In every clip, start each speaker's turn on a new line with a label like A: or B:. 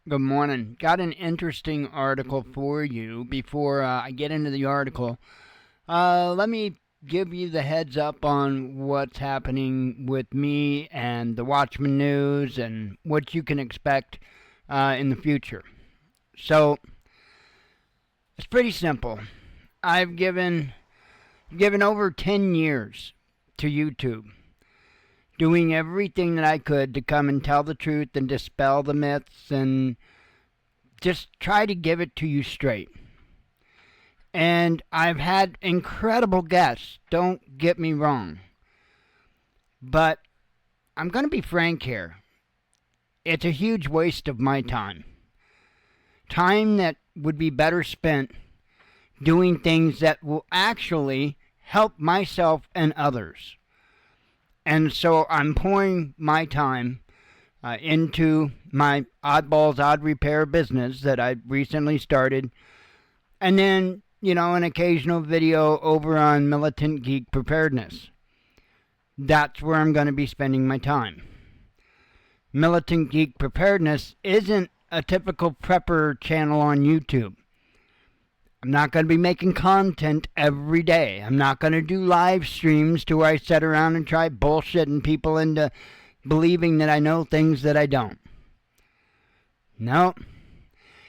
A: Good morning. Got an interesting article for you. Before I get into the article, let me give you the heads up on what's happening with me and the Watchman news and what you can expect in the future. So, it's pretty simple. I've given over 10 years to YouTube, doing everything that I could to come and tell the truth and dispel the myths and just try to give it to you straight. And I've had incredible guests, don't get me wrong. But I'm going to be frank here. It's a huge waste of my time. Time that would be better spent doing things that will actually help myself and others. And so I'm pouring my time into my Oddballs Odd Repair business that I recently started. And then, an occasional video over on Militant Geek Preparedness. That's where I'm going to be spending my time. Militant Geek Preparedness isn't a typical prepper channel on YouTube. I'm not going to be making content every day. I'm not going to do live streams to where I sit around and try bullshitting people into believing that I know things that I don't. No.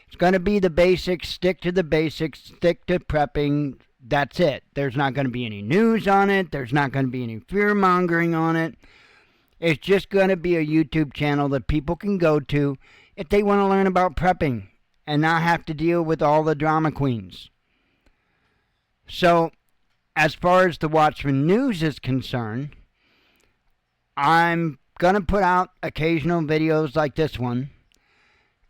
A: It's going to be the basics, stick to the basics, stick to prepping. That's it. There's not going to be any news on it. There's not going to be any fear-mongering on it. It's just going to be a YouTube channel that people can go to if they want to learn about prepping and not have to deal with all the drama queens. So, as far as the Watchman news is concerned, I'm going to put out occasional videos like this one.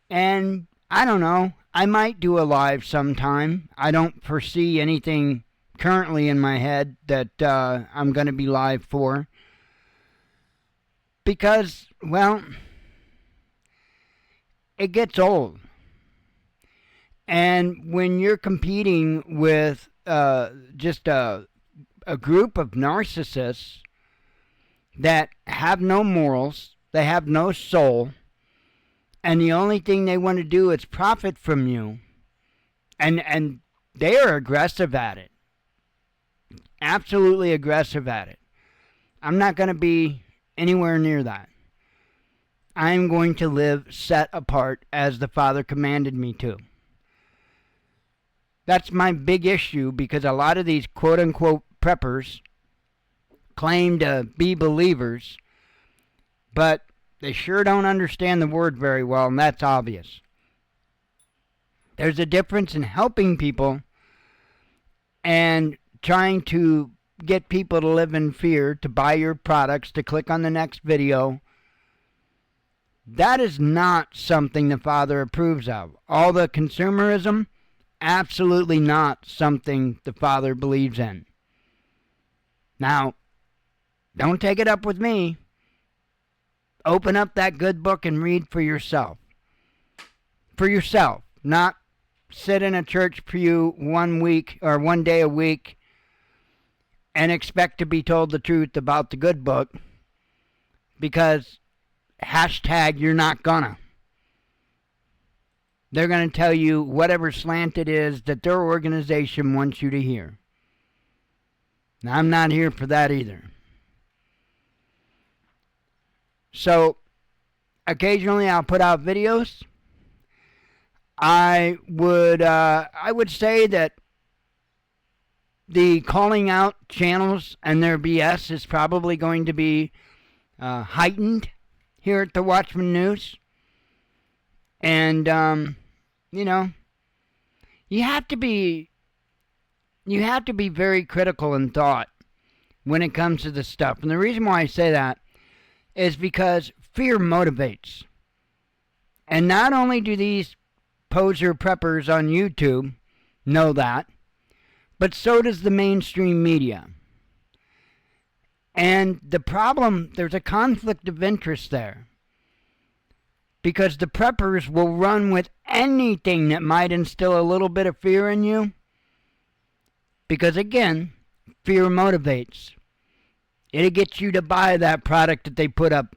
A: And, I don't know, I might do a live sometime. I don't foresee anything currently in my head that I'm going to be live for. Because, well, it gets old. And when you're competing with just a group of narcissists that have no morals, they have no soul, and the only thing they want to do is profit from you, and they are aggressive at it. Absolutely aggressive at it. I'm not going to be anywhere near that. I'm going to live set apart as the Father commanded me to. That's my big issue, because a lot of these quote-unquote preppers claim to be believers, but they sure don't understand the word very well, and that's obvious. There's a difference in helping people and trying to get people to live in fear, to buy your products, to click on the next video. That is not something the Father approves of. All the consumerism, absolutely not something the Father believes in. Now, don't take it up with me. Open up that good book and read for yourself. For yourself. Not sit in a church pew 1 week or 1 day a week and expect to be told the truth about the good book, because hashtag you're not gonna. They're going to tell you whatever slant it is that their organization wants you to hear. Now, I'm not here for that either. So, occasionally I'll put out videos. I would say that the calling out channels and their BS is probably going to be heightened here at the Watchman News. And, you have to be very critical in thought when it comes to this stuff. And the reason why I say that is because fear motivates. And not only do these poser preppers on YouTube know that, but so does the mainstream media. And the problem, there's a conflict of interest there. Because the preppers will run with anything that might instill a little bit of fear in you. Because again, fear motivates. It'll get you to buy that product that they put up.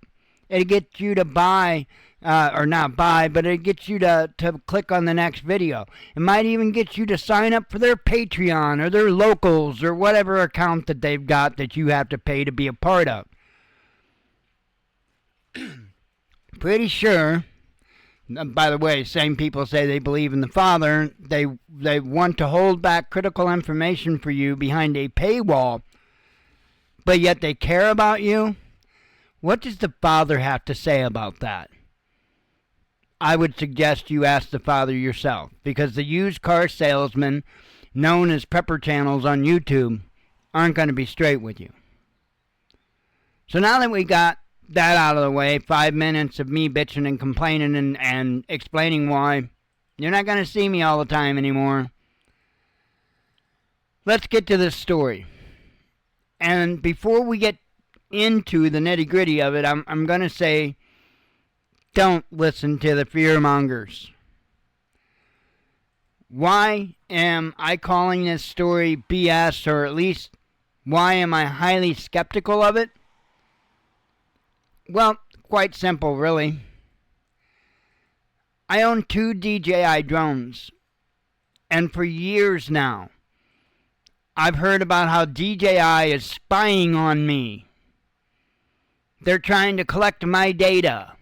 A: It'll get you to buy or not buy, but it gets you to click on the next video. It might even get you to sign up for their Patreon or their Locals or whatever account that they've got that you have to pay to be a part of. Pretty sure, by the way, same people say they believe in the Father. They want to hold back critical information for you behind a paywall, but yet they care about you. What does the Father have to say about that? I would suggest you ask the Father yourself, because the used car salesmen known as prepper channels on YouTube aren't going to be straight with you. So now that we got that out of the way, 5 minutes of me bitching and complaining and explaining why you're not going to see me all the time anymore, let's get to this story. And before we get into the nitty-gritty of it, I'm going to say, don't listen to the fearmongers. Why am I calling this story BS, or at least why am I highly skeptical of it? Well, quite simple, really. I own 2 DJI drones, and for years now, I've heard about how DJI is spying on me. They're trying to collect my data.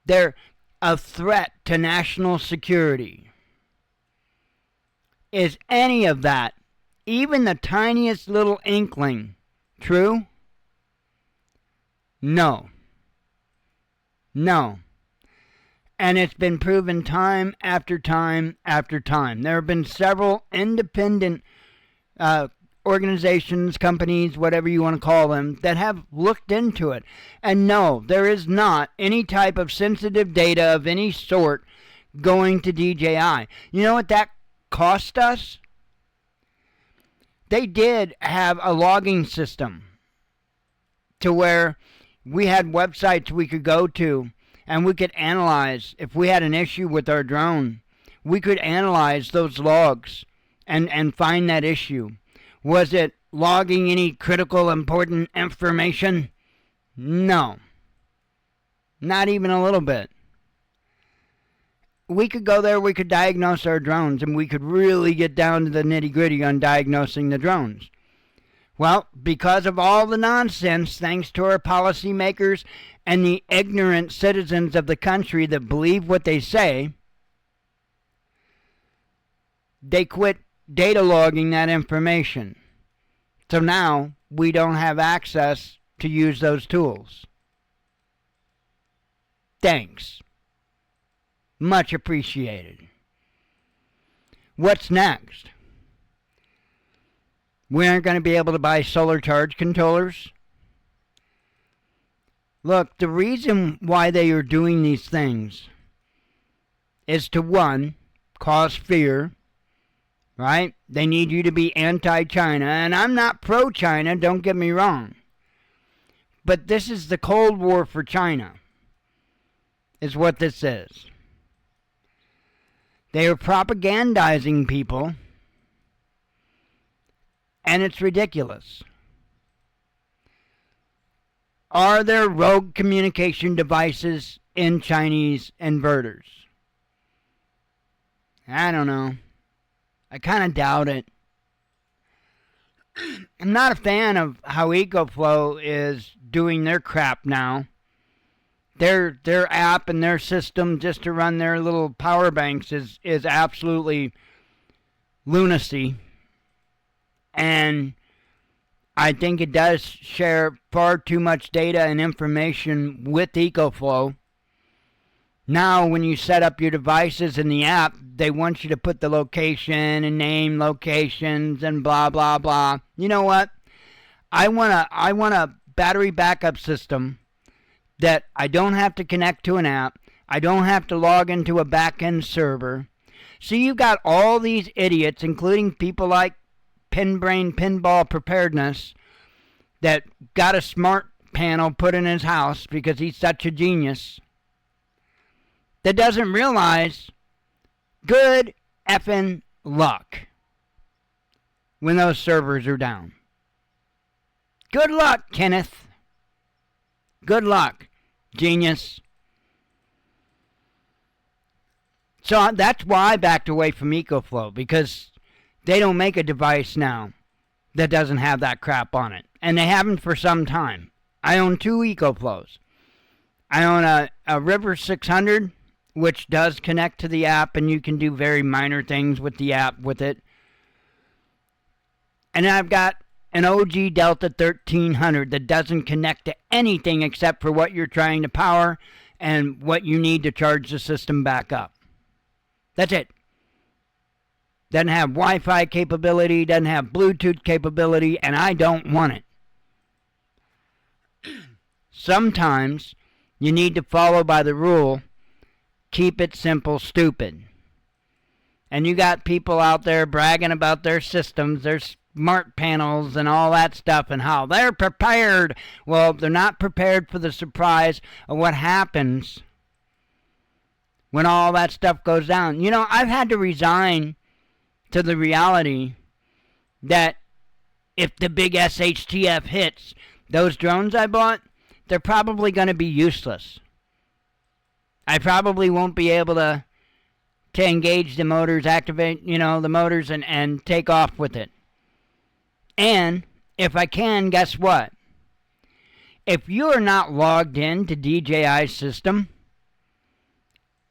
A: They're a threat to national security. Is any of that, even the tiniest little inkling, true? No. No. And it's been proven time after time after time. There have been several independent organizations, companies, whatever you want to call them, that have looked into it. And no, there is not any type of sensitive data of any sort going to DJI. You know what that cost us? They did have a logging system to where we had websites we could go to and we could analyze. If we had an issue with our drone, we could analyze those logs and find that issue. Was it logging any critical, important information? No. Not even a little bit. We could go there, we could diagnose our drones, and we could really get down to the nitty-gritty on diagnosing the drones. Well, because of all the nonsense, thanks to our policymakers and the ignorant citizens of the country that believe what they say, they quit data logging that information. So now we don't have access to use those tools. Thanks. Much appreciated. What's next? We aren't going to be able to buy solar charge controllers. Look, the reason why they are doing these things is to, one, cause fear. Right? They need you to be anti-China. And I'm not pro-China, don't get me wrong. But this is the Cold War for China, is what this is. They are propagandizing people, and it's ridiculous. Are there rogue communication devices in Chinese inverters? I don't know. I kind of doubt it. I'm not a fan of how EcoFlow is doing their crap now. Their app and their system just to run their little power banks is absolutely lunacy. And I think it does share far too much data and information with EcoFlow. Now, when you set up your devices in the app, they want you to put the location and name locations and blah, blah, blah. You know what? I want a battery backup system that I don't have to connect to an app. I don't have to log into a back-end server. So you've got all these idiots, including people like Pinbrain Pinball Preparedness, that got a smart panel put in his house because he's such a genius, that doesn't realize good effing luck when those servers are down. Good luck, Kenneth. Good luck, genius. So that's why I backed away from EcoFlow, because they don't make a device now that doesn't have that crap on it. And they haven't for some time. I own 2 EcoFlows. I own a River 600, which does connect to the app, and you can do very minor things with the app with it. And I've got an OG Delta 1300 that doesn't connect to anything except for what you're trying to power and what you need to charge the system back up. That's it. Doesn't have Wi-Fi capability, doesn't have Bluetooth capability, and I don't want it. Sometimes you need to follow by the rule, keep it simple, stupid. And you got people out there bragging about their systems, their smart panels and all that stuff, and how they're prepared. Well, they're not prepared for the surprise of what happens when all that stuff goes down. You know, I've had to resign to the reality that if the big SHTF hits, those drones I bought, they're probably going to be useless. I probably won't be able to engage the motors, activate, the motors and take off with it. And if I can, guess what? If you are not logged in to DJI's system,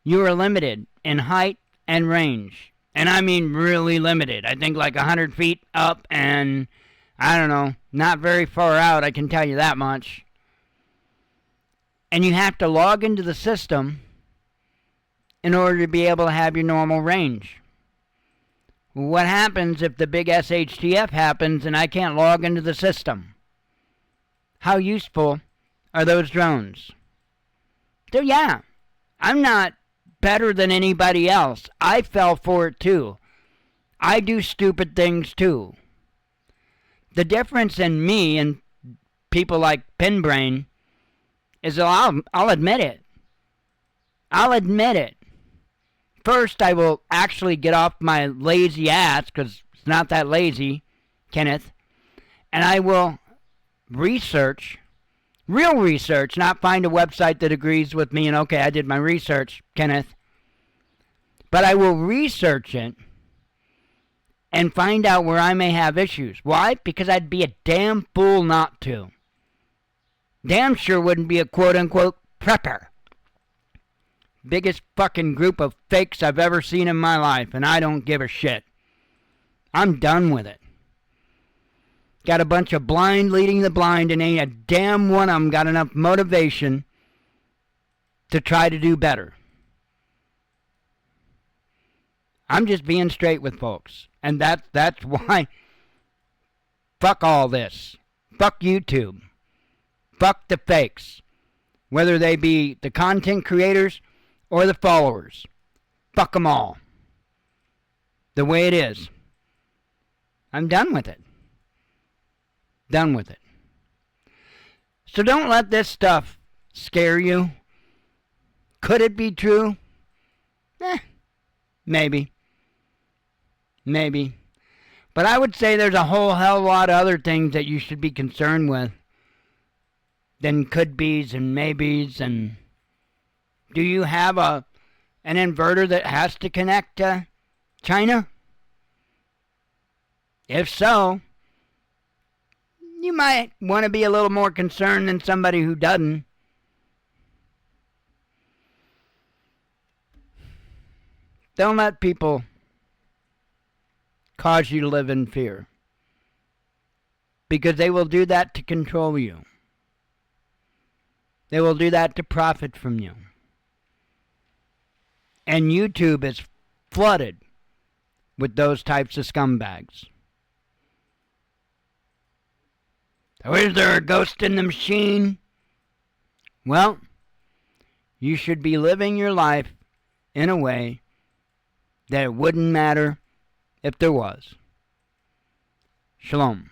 A: you are limited in height and range. And I mean really limited. I think like 100 feet up and, I don't know, not very far out, I can tell you that much. And you have to log into the system in order to be able to have your normal range. What happens if the big SHTF happens and I can't log into the system? How useful are those drones? So yeah, I'm not better than anybody else. I fell for it too. I do stupid things too. The difference in me and people like Pinbrain is I'll admit it. I'll admit it. First, I will actually get off my lazy ass, because it's not that lazy, Kenneth, and I will research, real research, not find a website that agrees with me and, okay, I did my research, Kenneth, but I will research it and find out where I may have issues. Why? Because I'd be a damn fool not to. Damn sure wouldn't be a quote-unquote prepper. Biggest fucking group of fakes I've ever seen in my life, and I don't give a shit. I'm done with it. Got a bunch of blind leading the blind, and ain't a damn one of them got enough motivation to try to do better. I'm just being straight with folks, and that's why. Fuck all this. Fuck YouTube. Fuck the fakes. Whether they be the content creators or the followers. Fuck them all. The way it is. I'm done with it. Done with it. So don't let this stuff scare you. Could it be true? Maybe. Maybe. But I would say there's a whole hell of a lot of other things that you should be concerned with than could-be's and maybes. And do you have an inverter that has to connect to China? If so, you might want to be a little more concerned than somebody who doesn't. Don't let people cause you to live in fear, because they will do that to control you. They will do that to profit from you. And YouTube is flooded with those types of scumbags. So is there a ghost in the machine? Well, you should be living your life in a way that it wouldn't matter if there was. Shalom.